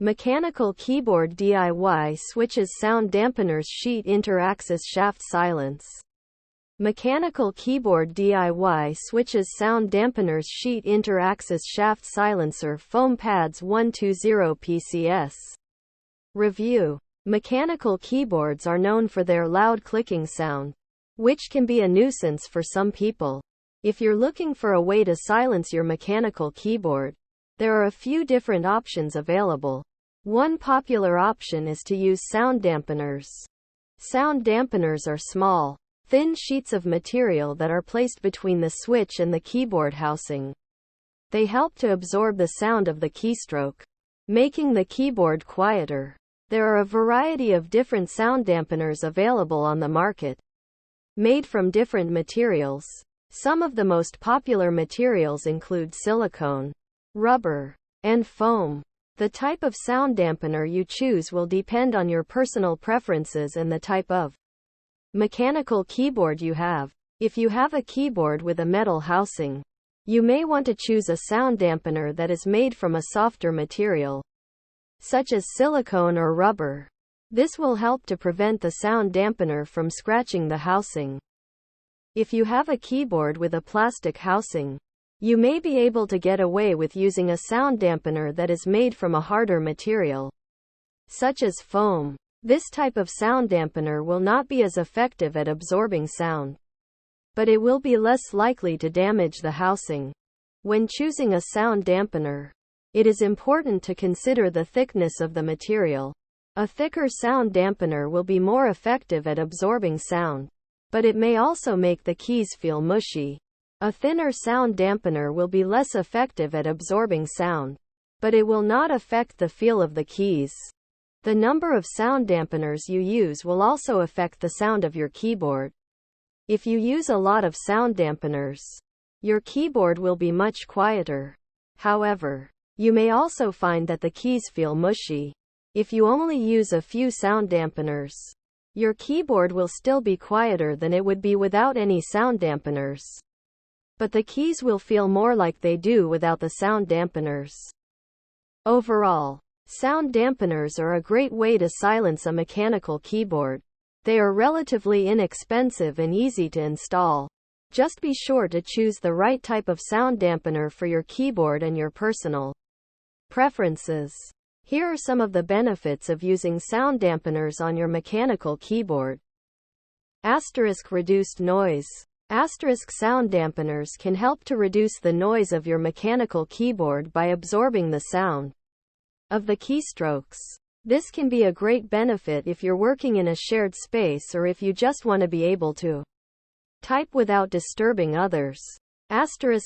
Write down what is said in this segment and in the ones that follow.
Mechanical keyboard DIY switches sound dampeners sheet inter-axis shaft silence. Mechanical keyboard DIY switches sound dampeners sheet inter-axis shaft silencer foam pads 120 PCS. Review. Mechanical keyboards are known for their loud clicking sound, which can be a nuisance for some people. If you're looking for a way to silence your mechanical keyboard, there are a few different options available. One popular option is to use sound dampeners. Sound dampeners are small, thin sheets of material that are placed between the switch and the keyboard housing. They help to absorb the sound of the keystroke, making the keyboard quieter. There are a variety of different sound dampeners available on the market, made from different materials. Some of the most popular materials include silicone, rubber, and foam. The type of sound dampener you choose will depend on your personal preferences and the type of mechanical keyboard you have. If you have a keyboard with a metal housing, you may want to choose a sound dampener that is made from a softer material, such as silicone or rubber. This will help to prevent the sound dampener from scratching the housing. If you have a keyboard with a plastic housing, you may be able to get away with using a sound dampener that is made from a harder material, such as foam. This type of sound dampener will not be as effective at absorbing sound, but it will be less likely to damage the housing. When choosing a sound dampener, it is important to consider the thickness of the material. A thicker sound dampener will be more effective at absorbing sound, but it may also make the keys feel mushy. A thinner sound dampener will be less effective at absorbing sound, but it will not affect the feel of the keys. The number of sound dampeners you use will also affect the sound of your keyboard. If you use a lot of sound dampeners, your keyboard will be much quieter. However, you may also find that the keys feel mushy. If you only use a few sound dampeners, your keyboard will still be quieter than it would be without any sound dampeners, but the keys will feel more like they do without the sound dampeners. Overall, sound dampeners are a great way to silence a mechanical keyboard. They are relatively inexpensive and easy to install. Just be sure to choose the right type of sound dampener for your keyboard and your personal preferences. Here are some of the benefits of using sound dampeners on your mechanical keyboard. Reduced noise. Sound dampeners can help to reduce the noise of your mechanical keyboard by absorbing the sound of the keystrokes. This can be a great benefit if you're working in a shared space or if you just want to be able to type without disturbing others.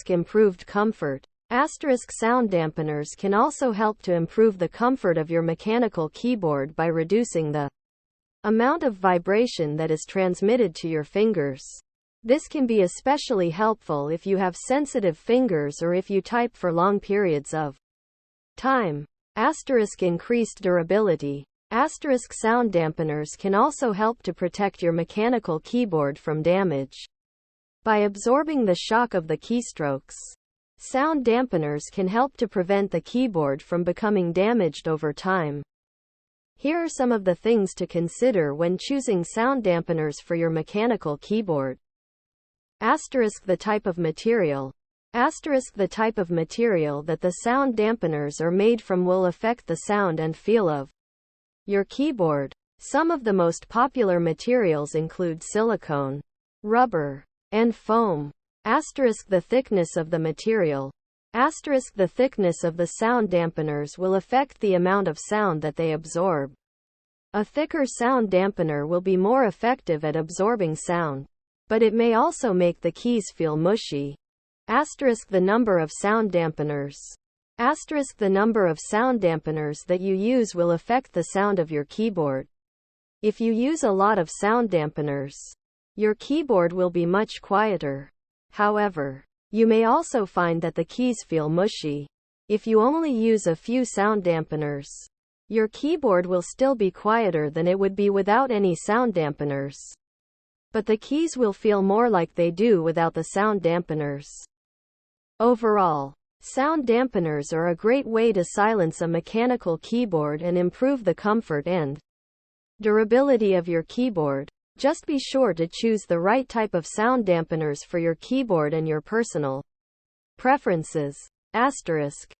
Improved comfort. Sound dampeners can also help to improve the comfort of your mechanical keyboard by reducing the amount of vibration that is transmitted to your fingers. This can be especially helpful if you have sensitive fingers or if you type for long periods of time. Increased durability. Sound dampeners can also help to protect your mechanical keyboard from damage. By absorbing the shock of the keystrokes, sound dampeners can help to prevent the keyboard from becoming damaged over time. Here are some of the things to consider when choosing sound dampeners for your mechanical keyboard. The type of material. The type of material that the sound dampeners are made from will affect the sound and feel of your keyboard. Some of the most popular materials include silicone, rubber, and foam. The thickness of the material. The thickness of the sound dampeners will affect the amount of sound that they absorb. A thicker sound dampener will be more effective at absorbing sound, but it may also make the keys feel mushy. The number of sound dampeners. The number of sound dampeners that you use will affect the sound of your keyboard. If you use a lot of sound dampeners, your keyboard will be much quieter. However, you may also find that the keys feel mushy. If you only use a few sound dampeners, your keyboard will still be quieter than it would be without any sound dampeners, but the keys will feel more like they do without the sound dampeners. Overall, Sound dampeners are a great way to silence a mechanical keyboard and improve the comfort and durability of your keyboard. Just be sure to choose the right type of sound dampeners for your keyboard and your personal preferences. Asterisk.